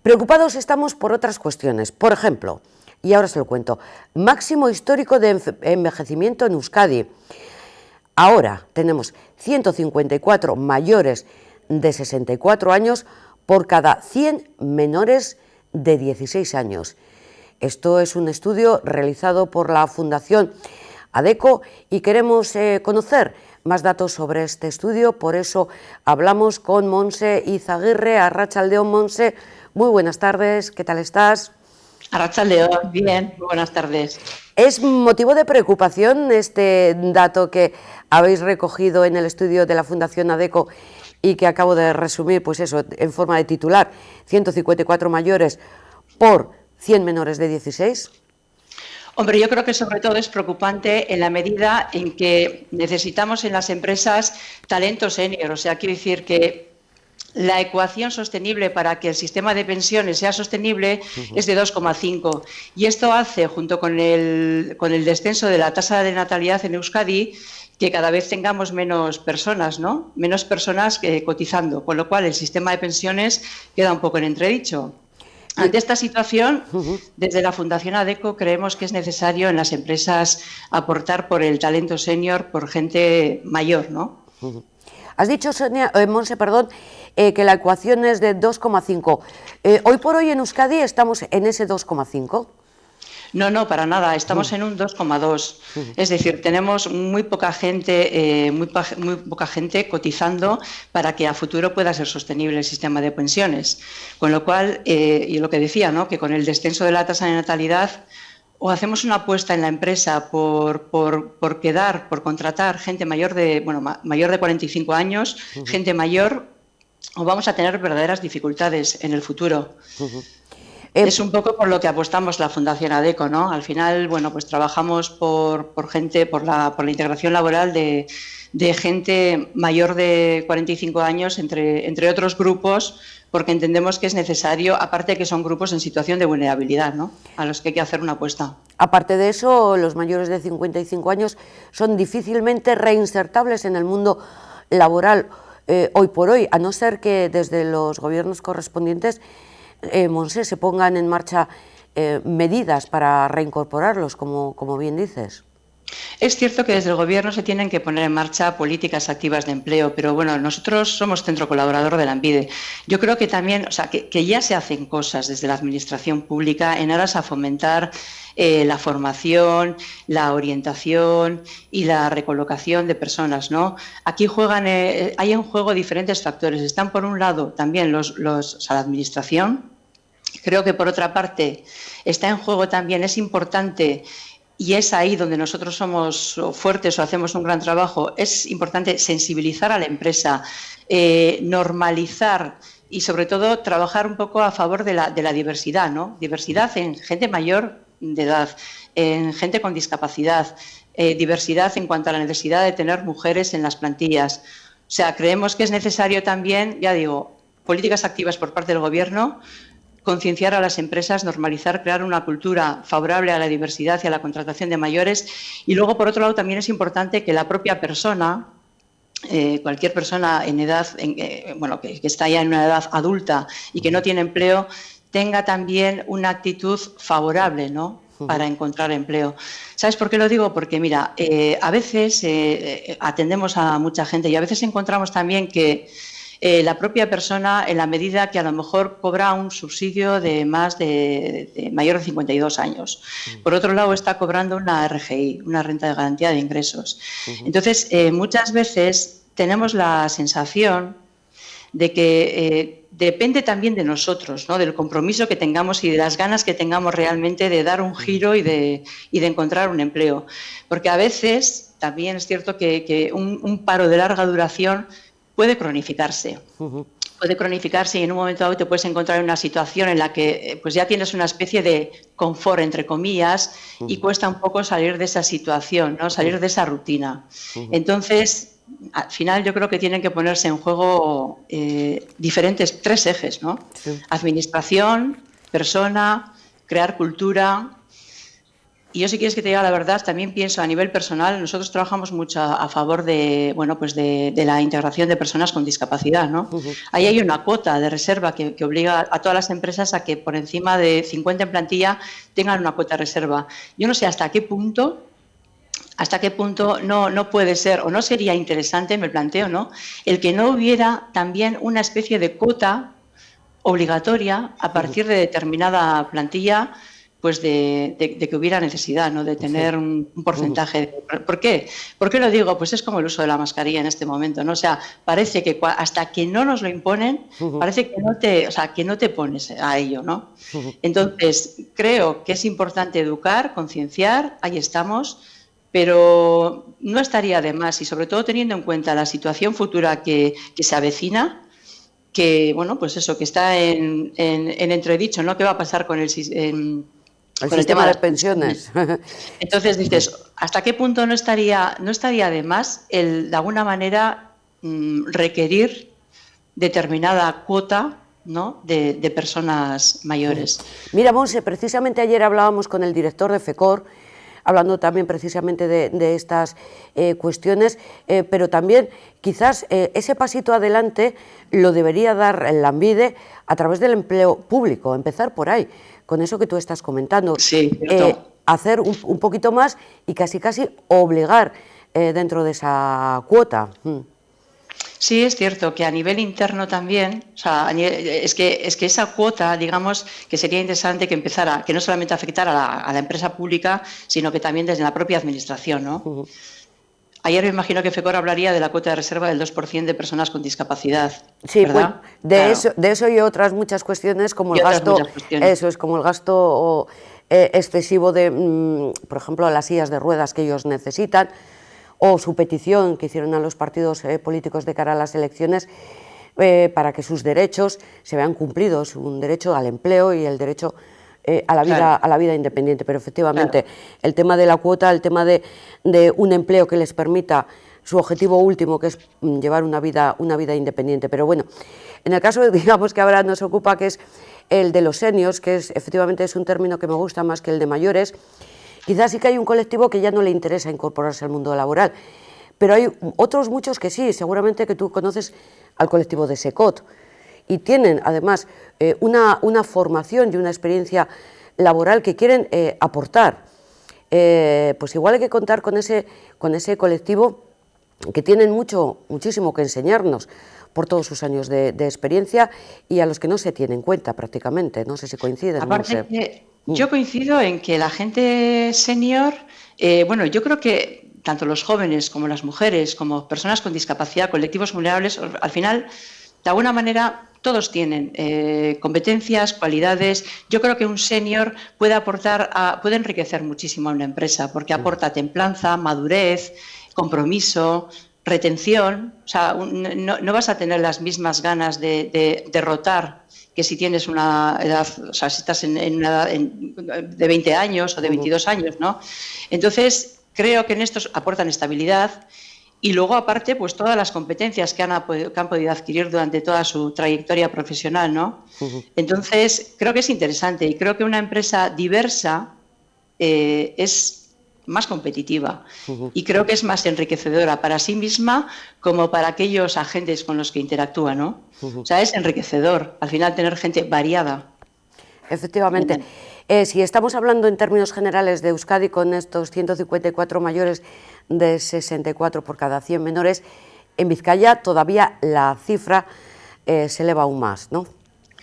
Preocupados estamos por otras cuestiones. Por ejemplo, y ahora se lo cuento, máximo histórico de envejecimiento en Euskadi. Ahora tenemos 154 mayores de 64 años por cada 100 menores de 16 años. Esto es un estudio realizado por la Fundación ADECO y queremos conocer más datos sobre este estudio, por eso hablamos con Montse Izaguirre. Arratsaldeon, Montse, muy buenas tardes, ¿qué tal estás? Arratsaldeon, bien, muy buenas tardes. ¿Es motivo de preocupación este dato que habéis recogido en el estudio de la Fundación ADECO y que acabo de resumir, pues eso, en forma de titular, 154 mayores por 100 menores de 16? Hombre, yo creo que sobre todo es preocupante en la medida en que necesitamos en las empresas talento senior. O sea, quiero decir que la ecuación sostenible para que el sistema de pensiones sea sostenible es de 2,5. Y esto hace, junto con el descenso de la tasa de natalidad en Euskadi, que cada vez tengamos menos personas, ¿no? Menos personas cotizando, con lo cual el sistema de pensiones queda un poco en entredicho. Ante esta situación, desde la Fundación ADECO creemos que es necesario en las empresas aportar por el talento senior, por gente mayor, ¿no? Has dicho, Montse, que la ecuación es de 2,5. Hoy por hoy en Euskadi estamos en ese 2,5. No, para nada. Estamos en un 2,2. Es decir, tenemos muy poca gente cotizando para que a futuro pueda ser sostenible el sistema de pensiones. Con lo cual, y lo que decía, ¿no? Que con el descenso de la tasa de natalidad, o hacemos una apuesta en la empresa por contratar gente mayor de 45 años, gente mayor, o vamos a tener verdaderas dificultades en el futuro. Es un poco por lo que apostamos la Fundación ADECO, ¿no? Al final, bueno, pues trabajamos por la integración laboral de gente mayor de 45 años entre otros grupos, porque entendemos que es necesario, aparte de que son grupos en situación de vulnerabilidad, ¿no? A los que hay que hacer una apuesta. Aparte de eso, los mayores de 55 años son difícilmente reinsertables en el mundo laboral hoy por hoy, a no ser que desde los gobiernos correspondientes Montse, se pongan en marcha medidas para reincorporarlos, como bien dices. Es cierto que desde el Gobierno se tienen que poner en marcha políticas activas de empleo, pero bueno, nosotros somos centro colaborador de Lanbide. Yo creo que también, o sea, que ya se hacen cosas desde la Administración Pública en aras a fomentar la formación, la orientación y la recolocación de personas, ¿no? Aquí hay en juego diferentes factores. Están, por un lado, también la Administración. Creo que, por otra parte, está en juego también, es importante, y es ahí donde nosotros somos fuertes o hacemos un gran trabajo, es importante sensibilizar a la empresa, normalizar y, sobre todo, trabajar un poco a favor de la diversidad, ¿no? Diversidad en gente mayor de edad, en gente con discapacidad, diversidad en cuanto a la necesidad de tener mujeres en las plantillas. O sea, creemos que es necesario también, ya digo, políticas activas por parte del Gobierno, concienciar a las empresas, normalizar, crear una cultura favorable a la diversidad y a la contratación de mayores. Y luego, por otro lado, también es importante que la propia persona, cualquier persona en edad, que está ya en una edad adulta y que no tiene empleo, tenga también una actitud favorable, ¿no?, para encontrar empleo. ¿Sabes por qué lo digo? Porque, mira, a veces atendemos a mucha gente y a veces encontramos también que la propia persona, en la medida que a lo mejor cobra un subsidio de mayor de 52 años. Por otro lado, está cobrando una RGI, una renta de garantía de ingresos. Entonces, muchas veces tenemos la sensación de que depende también de nosotros, ¿no?, del compromiso que tengamos y de las ganas que tengamos realmente de dar un giro y de encontrar un empleo. Porque a veces también es cierto que un paro de larga duración puede cronificarse. Puede cronificarse y en un momento dado te puedes encontrar en una situación en la que pues ya tienes una especie de confort, entre comillas, y cuesta un poco salir de esa situación, ¿no?, salir de esa rutina. Entonces, al final yo creo que tienen que ponerse en juego diferentes, 3 ejes, ¿no? Sí. Administración, persona, crear cultura. Y yo, si quieres que te diga la verdad, también pienso a nivel personal, nosotros trabajamos mucho a favor de, bueno, pues de la integración de personas con discapacidad, ¿no? Ahí hay una cuota de reserva que obliga a todas las empresas a que por encima de 50 en plantilla tengan una cuota de reserva. Yo no sé hasta qué punto no puede ser o no sería interesante, me planteo, ¿no?, el que no hubiera también una especie de cuota obligatoria a partir de determinada plantilla, pues de que hubiera necesidad, ¿no?, de tener un porcentaje. ¿Por qué? ¿Por qué lo digo? Pues es como el uso de la mascarilla en este momento, ¿no? O sea, parece que hasta que no nos lo imponen, parece que no te pones a ello, ¿no? Entonces, creo que es importante educar, concienciar, ahí estamos, pero no estaría de más, y sobre todo teniendo en cuenta la situación futura que se avecina, que, bueno, pues eso, que está en entredicho, ¿no? ¿Qué va a pasar con el sistema de pensiones? Entonces dices, ¿hasta qué punto no estaría de más el, de alguna manera, requerir determinada cuota, ¿no?, de personas mayores? Mira, Monse, precisamente ayer hablábamos con el director de FECOR, hablando también precisamente de estas cuestiones, pero también quizás ese pasito adelante lo debería dar el Lanbide a través del empleo público, empezar por ahí, con eso que tú estás comentando. Sí, hacer un poquito más y casi obligar dentro de esa cuota. Sí, es cierto que a nivel interno también, o sea, es que esa cuota, digamos, que sería interesante que empezara, que no solamente afectara a la empresa pública, sino que también desde la propia administración, ¿no? Ayer me imagino que FECOR hablaría de la cuota de reserva del 2% de personas con discapacidad, sí, ¿verdad? Pues, de eso y otras muchas cuestiones, como el gasto, eso es, como el gasto excesivo de, por ejemplo, las sillas de ruedas que ellos necesitan, o su petición que hicieron a los partidos políticos de cara a las elecciones para que sus derechos se vean cumplidos, un derecho al empleo y el derecho a la vida independiente. Pero efectivamente, el tema de la cuota, el tema de un empleo que les permita su objetivo último, que es llevar una vida independiente. Pero bueno, en el caso, digamos, que ahora nos ocupa, que es el de los seniors, que efectivamente es un término que me gusta más que el de mayores. Quizás sí que hay un colectivo que ya no le interesa incorporarse al mundo laboral, pero hay otros muchos que sí, seguramente que tú conoces al colectivo de SECOT, y tienen además una formación y una experiencia laboral que quieren aportar. Pues igual hay que contar con ese colectivo que tienen muchísimo que enseñarnos por todos sus años de experiencia y a los que no se tiene en cuenta prácticamente. No sé si coinciden. Aparte que yo coincido en que la gente senior, bueno, yo creo que tanto los jóvenes como las mujeres, como personas con discapacidad, colectivos vulnerables, al final, de alguna manera, todos tienen competencias, cualidades. Yo creo que un senior puede enriquecer muchísimo a una empresa, porque aporta templanza, madurez, compromiso, retención. O sea, no vas a tener las mismas ganas de rotar que si tienes una edad, o sea, si estás en una edad de 20 años o de 22 años, ¿no? Entonces, creo que en estos aportan estabilidad y luego, aparte, pues todas las competencias que han podido adquirir durante toda su trayectoria profesional, ¿no? Entonces, creo que es interesante y creo que una empresa diversa es más competitiva y creo que es más enriquecedora para sí misma como para aquellos agentes con los que interactúa, ¿no? O sea, es enriquecedor al final tener gente variada. Efectivamente. Si estamos hablando en términos generales de Euskadi, con estos 154 mayores de 64 por cada 100 menores, en Vizcaya todavía la cifra se eleva aún más, ¿no?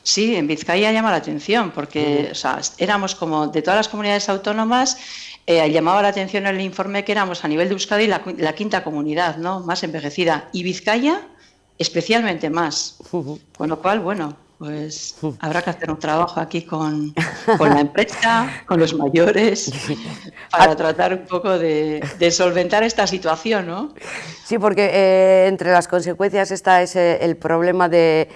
Sí, en Vizcaya llama la atención porque o sea, éramos como de todas las comunidades autónomas. Llamaba la atención el informe que éramos a nivel de Euskadi la quinta comunidad, ¿no?, más envejecida, y Vizcaya especialmente más. Con lo cual, bueno, pues habrá que hacer un trabajo aquí con la empresa, con los mayores, para tratar un poco de solventar esta situación, ¿no? Sí, porque entre las consecuencias está el problema del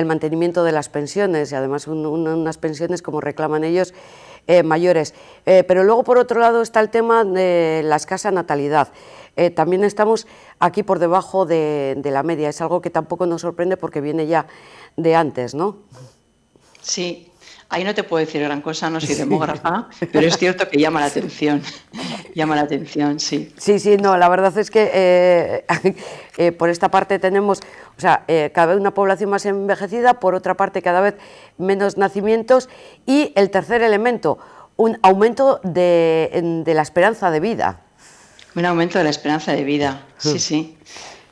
mantenimiento de las pensiones, y además unas pensiones, como reclaman ellos, mayores. Pero luego, por otro lado, está el tema de la escasa natalidad. También estamos aquí por debajo de la media. Es algo que tampoco nos sorprende porque viene ya de antes, ¿no? Sí. ahí no te puedo decir gran cosa, no soy demógrafa, pero es cierto que llama la atención, sí. Sí, no, la verdad es que por esta parte tenemos, o sea, cada vez una población más envejecida, por otra parte cada vez menos nacimientos, y el tercer elemento, un aumento de la esperanza de vida. Un aumento de la esperanza de vida, sí.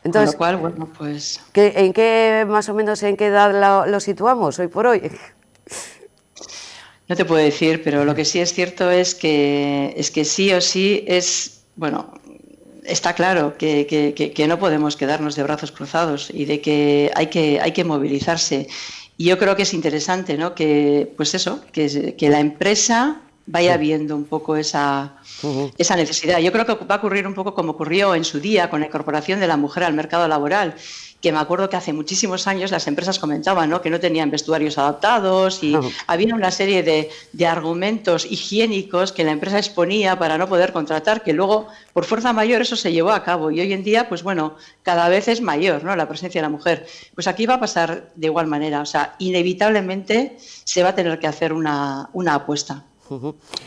Entonces, con lo cual, bueno, pues... ¿en qué, más o menos, en qué edad lo situamos hoy por hoy? No te puedo decir, pero lo que sí es cierto es que sí o sí es, bueno, está claro que no podemos quedarnos de brazos cruzados y de que hay que movilizarse. Y yo creo que es interesante, ¿no? Que, pues eso, que la empresa vaya viendo un poco esa necesidad. Yo creo que va a ocurrir un poco como ocurrió en su día con la incorporación de la mujer al mercado laboral, que me acuerdo que hace muchísimos años las empresas comentaban, ¿no?, que no tenían vestuarios adaptados y había una serie de argumentos higiénicos que la empresa exponía para no poder contratar, que luego por fuerza mayor eso se llevó a cabo y hoy en día, pues bueno, cada vez es mayor, ¿no?, la presencia de la mujer. Pues aquí va a pasar de igual manera, o sea, inevitablemente se va a tener que hacer una apuesta.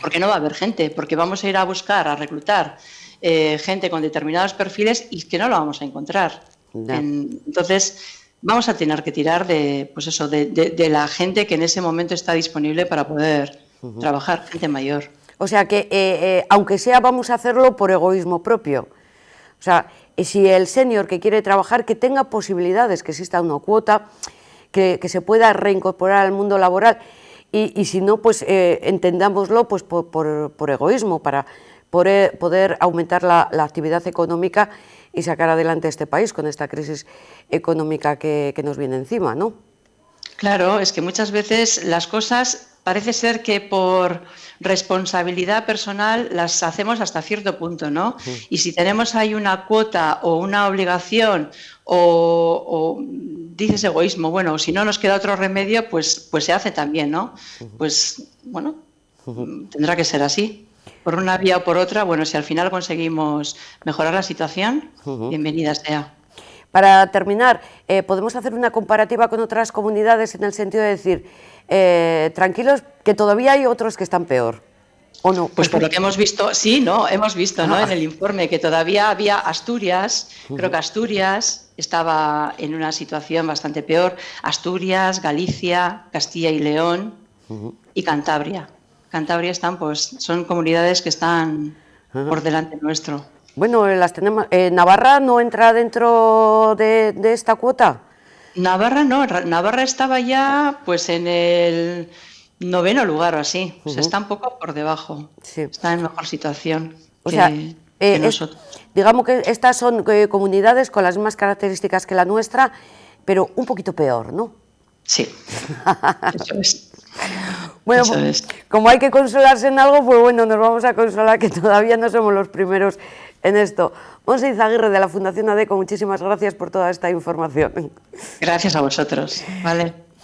Porque no va a haber gente, porque vamos a ir a buscar, a reclutar gente con determinados perfiles y que no lo vamos a encontrar. Entonces, vamos a tener que tirar de la gente que en ese momento está disponible para poder trabajar, gente mayor. O sea que, aunque sea, vamos a hacerlo por egoísmo propio. O sea, si el senior que quiere trabajar, que tenga posibilidades, que exista una cuota, que se pueda reincorporar al mundo laboral. Y si no, pues entendámoslo pues, por egoísmo, para poder aumentar la actividad económica y sacar adelante este país con esta crisis económica que nos viene encima, ¿no? Claro, es que muchas veces las cosas parece ser que por responsabilidad personal las hacemos hasta cierto punto, ¿no? Y si tenemos ahí una cuota o una obligación o dices egoísmo, bueno, si no nos queda otro remedio, pues se hace también, ¿no? Pues bueno, tendrá que ser así. Por una vía o por otra, bueno, si al final conseguimos mejorar la situación, bienvenida sea. Para terminar, ¿podemos hacer una comparativa con otras comunidades en el sentido de decir, tranquilos, que todavía hay otros que están peor? ¿O no? Pues por lo que hemos visto, sí, ¿no? Hemos visto, ¿no?, en el informe que todavía había Asturias, creo que Asturias estaba en una situación bastante peor, Asturias, Galicia, Castilla y León y Cantabria. Cantabria están, pues, son comunidades que están por delante nuestro. Bueno, las tenemos. ¿Navarra no entra dentro de esta cuota? Navarra no, Navarra estaba ya pues en el 9º lugar o así, o sea, está un poco por debajo, sí. Está en mejor situación que nosotros. Digamos que estas son comunidades con las mismas características que la nuestra, pero un poquito peor, ¿no? Sí, eso es. Bueno, como hay que consolarse en algo, pues bueno, nos vamos a consolar que todavía no somos los primeros en esto. Montse Izaguirre, de la Fundación ADECO, muchísimas gracias por toda esta información. Gracias a vosotros. Vale.